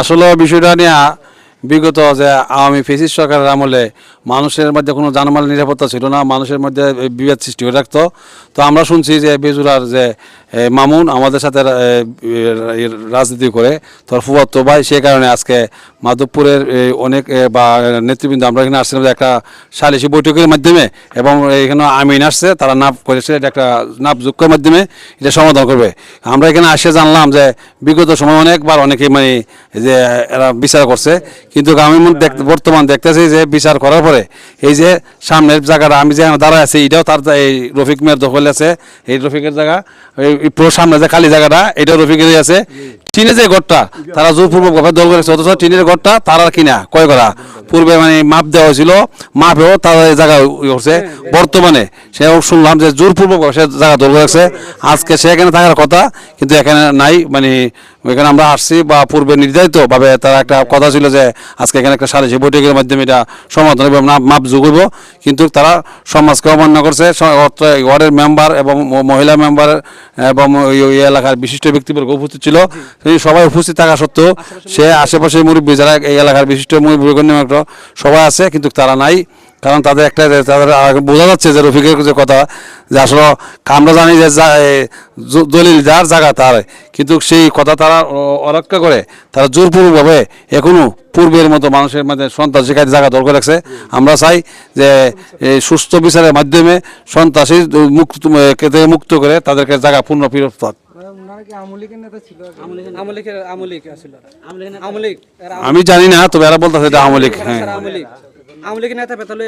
আসলে বিষয়টা নিয়ে বিগত যে আওয়ামী ফেসিস্ট সরকারের আমলে মানুষের মধ্যে কোনো জানমাল নিরাপত্তা ছিল না, মানুষের মধ্যে বিভেদ সৃষ্টি হয়ে রাখতো। তো আমরা শুনছি যে বেজুরার যে মামুন আমাদের সাথে রাজনীতি করে তোর ফুয়াতো ভাই, সেই কারণে আজকে মাধবপুরের অনেক বা নেতৃবৃন্দ আমরা এখানে আসছিলাম একটা সালিশি বৈঠকের মাধ্যমে, এবং এখানে আমিন আসছে, তারা নাপ করেছে, এটা একটা নাপ যোগ্যের মাধ্যমে এটা সমাধান করবে। আমরা এখানে আসে জানলাম যে বিগত সময় অনেকবার অনেকে মানে যে এরা বিচার করছে, কিন্তু আমি বর্তমান দেখতেছি যে বিচার করার পরে এই যে সামনের জায়গাটা আমি যেখানে দাঁড়ায় আছি এটাও তার এই রফিক মেয়ের দখলে আছে, এই রফিকের জায়গা, এই পুরো সামনে যে খালি জায়গাটা এটাও রফিকেরই আছে। টিনের যে ঘরটা তারা জোরপূর্বকভাবে দল করেছে, অথচ টিনের ঘরটা তারা কিনা ক্রয় করা, পূর্বে মানে মাপ দেওয়া হয়েছিল, মাপেও তারা এই জায়গা করছে। বর্তমানে সে শুনলাম যে জোরপূর্বক সে জায়গা দল করেছে, আজকে সে এখানে থাকার কথা কিন্তু এখানে নাই। মানে এখানে আমরা আসছি বা পূর্বে নির্ধারিতভাবে তারা একটা কথা ছিল যে আজকে এখানে একটা সালিশি বৈঠকের মাধ্যমে এটা সমাধান হবে, মাপ যোগ হইব, কিন্তু তারা সমাজকে অমান্য করছে। ওয়ার্ডের মেম্বার এবং মহিলা মেম্বার এবং ওই এলাকার বিশিষ্ট ব্যক্তিবর্গ উপস্থিত ছিল, সবাই উপস্থিত থাকা সত্ত্বেও সে আশেপাশে মুরব্বী যারা এই এলাকার বিশিষ্ট মুরব্বী সবাই আছে, কিন্তু তারা নাই। কারণ তাদের একটা তাদের বোঝা যাচ্ছে যে রফিকের যে কথা যে আসলে আমরা জানি যে দলিল যার জায়গা তার, কিন্তু সেই কথা তারা অরক্ষা করে তারা জোরপূর্বকভাবে এখনো পূর্বের মতো মানুষের মধ্যে সন্ত্রাস শিকারী জায়গা দরকার রাখছে। আমরা চাই যে সুস্থ বিচারের মাধ্যমে সন্ত্রাসী মুক্ত করে তাদেরকে জায়গা পূর্ণ ফেরত পাক। আমি জানি না, তবে এরা বলতেছে এটা আমলিক। হ্যাঁ, আমলিক নেতা পেতালে